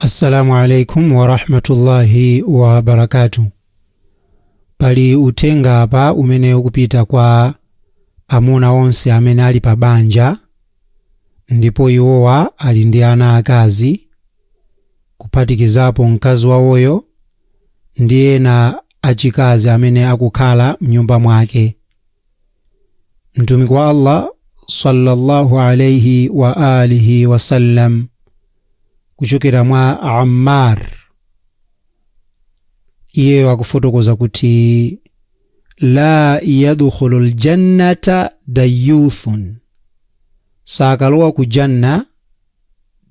Assalamu alaikum wa rahmatullahi wa barakatuh. Pali utenga apa umene ukupita kwa amuna onse amene ali pa banja ndipo iwowa ali ndi ana akazi kuphatikizapo mkazi wawoyo ndi ena achikazi amene akukhala mnyumba mwake. Mtumiki wa Allah sallallahu alayhi wa alihi wa sallam kuchokera mwa Ammar iye akufotokoza kuti la yadkhulul jannata dayuthun, sakalowa ku janna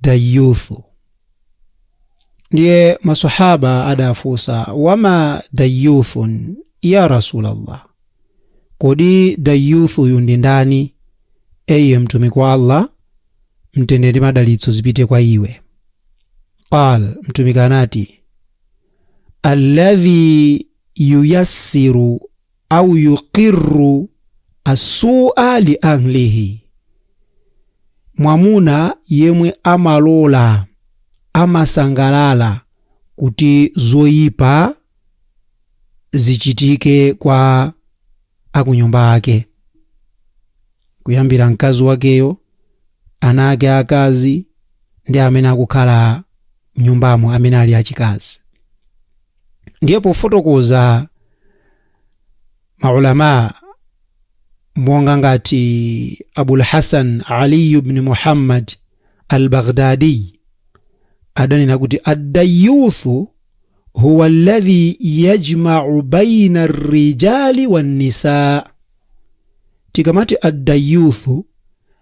dayuthu. Ndiye masahaba adafusa wama dayuthun ya Rasulallah, kodi dayuthu yundi ndani? Eye mtumiki wa Allah, mtendere madalitso zipite kwa iwe. Qal, mtumiki anati alladhi yuyassiru au yuqirru as-su'a li ahlihi, mwamuna yemwe amalola amasangalala kuti zoyipa zichitike kwa akunyumba ake, kuyambira mkazi wakeyo, ana ake akazi ndi amene akukhala mnyumbamo amene ali achikazi. Ndiye pofotokoza maulama monga ngati Abul Hasan Ali ibn Muhammad al-Baghdadi adanena kuti ad-dayyuthu huwa alladhi yajma'u bayna ar-rijali wan-nisaa. Tikamati ad-dayyuthu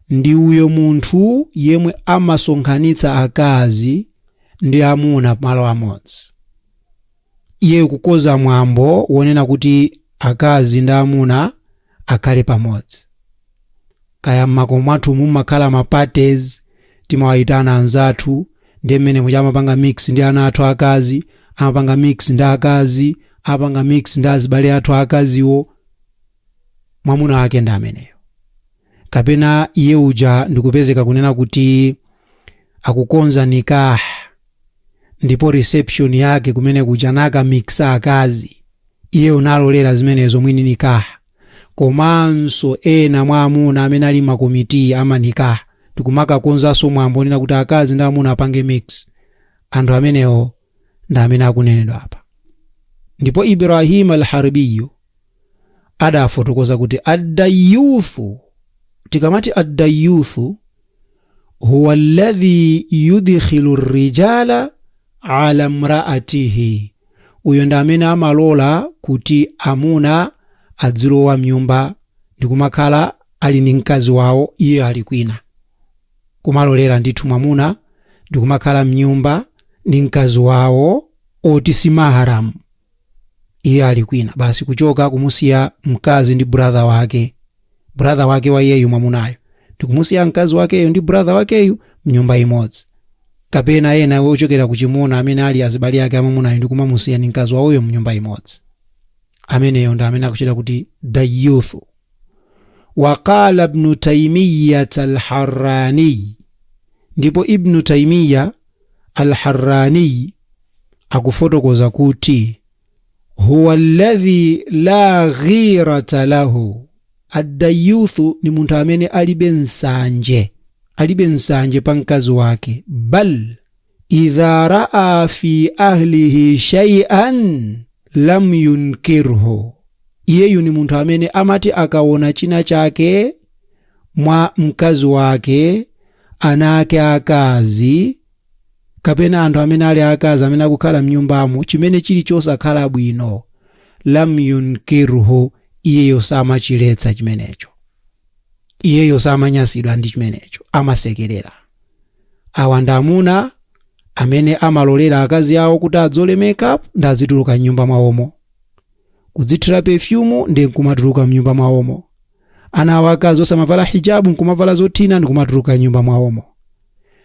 ndi uyo munthu yemwe amasonkhanitsa akazi ndi amuna malo amodzi. Iye kukoza mwambo wonena kuti akazi ndi amuna akhale pamodzi. Kaya m'makomo mwathu mumakhala maparties, timawayitana anzathu, ndi mmene muchamapanga mix ndi ana athu akazi, amapanga mix ndi akazi, apanga mix ndi azibale athu akaziwo, mwamuna wake ndi ameneyo. Kapena iye uja ndikupezeka kunena kuti akukonza nikah, ndipo reception yake kumene kujanaka mixa akazi, iye unalolera zimenezo mwini nikah. Komanso ena mwa amuna amene ali makomiti ama nikah ndikumaka konzaso mwambo nena kuti akazi ndi amuna apange mix. Anthu amenewo ndi amene akunenedwa apa. Ndipo Ibrahim al-Harbiyu adafotokoza kuti ad-dayyuthu, tikamati ad-dayyuthu huwa alladhi yudkhilu ar-rijala ala mraatihi, uyo ndi amene amalola kuti amuna adzilowa mnyumba ndikumakhala ali ndi mkazi wawo, iye ali kwina. Kumalolera ndithu mwamuna ndikumakhala mnyumba ndi mkazi wawo oti si maharamu, iye ali kwina. Basi kuchoka kumusiya mkazi ndi brother wake wa iyeyu mwamunayo, ndikumusiya mkazi wakeyo ndi brother wakeyo mnyumba imodzi. Kapena ena wochokera kuchimuna amene ali azibale ake amamunayo ndikumamusiya ndi mkazi wawoyo mnyumba imodzi. Ameneyo ndi amene akuchita kuti dayyuthu. Wa qala Ibn Taymiyyah al-Harrani, ndipo Ibn Taymiyyah al-Harrani akufotokoza kuti huwa alladhi la ghirata lahu, ad-dayyuthu ni munthu amene alibe nsanje pa mkazi wake. Bal idha raa fi ahlihi shay'an lam yunkirhu, iyeyu ni munthu amene amati akaona china chake mwa mkazi wake, ana ake akazi, kapena anthu amene ali akazi amene akukhala mnyumbamo, chimene chili chosakhala bwino, lam yunkirhu, iyeyo samachiletsa chimenecho, iyeyo samanyasidwa ndi chimenecho, amasekerera. Awa ndi amuna amene amalolera akazi awo kuti adzole makeup ndi azituluka mnyumba mwawomo, kudzithira perfume ndi nkumatuluka mnyumba mwawomo. Ana awo akazi osamavala hijabu nkumavala zothina ndi kumatuluka mnyumba mwawomo.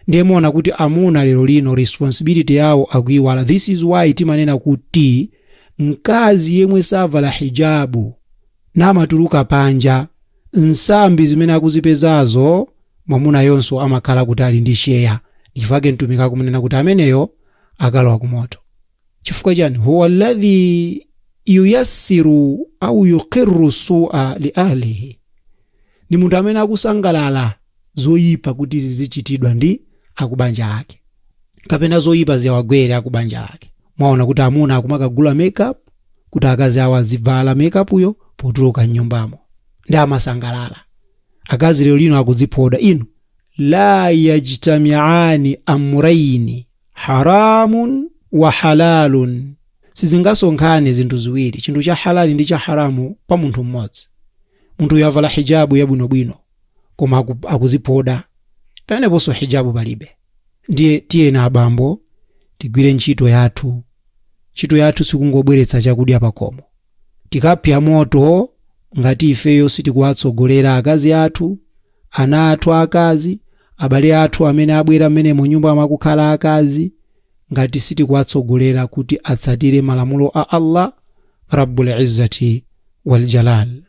Ndiye muona kuti amuna lero lino responsibility yawo akuiwala. This is why timanena kuti mkazi yemwe savala hijabu na amatuluka panja, nsambi zimene akuzipezazo mwamuna yonso amakhala kuti ali ndi share. Chifukwa mtumiki akunena kuti ameneyo akalowa kumoto. Chifukwa chani? Huwa alladhi yuyassiru au yuqirru su'a li ahlihi, ni munthu amene akusangalala zoyipa kuti zizichitidwa ndi akubanja ake, kapena zoyipa ziwagwere akubanja ake. Mwaona kuti amuna akumakagula makeup kuti akazi awo azivala makeup yo potuluka nyumbamo, ndi amasangalala. Akazi lero lino akuziphoda. Inu la yajtami'ani amrayni haramun wa halalun, sizingasonkhane zinthu ziwiri, chinthu cha halali ndi cha haramu pa munthu mmodzi. Munthu yavala hijabu yabwinobwino koma akuziphoda, peneponso hijabu palibe. Ndiye tiyena abambo tigwire ntchito yathu. Ntchito yathu sikungobweretsa chakudya pakomo. Tikapya moto ngati ifeyo sitikuwatsogolera akazi athu, ana athu akazi, abale athu amene abwera amene mu nyumba amakukhala akazi, ngati sitikuwatsogolera kuti atsatire malamulo a Allah Rabbul Izzati wal Jalal.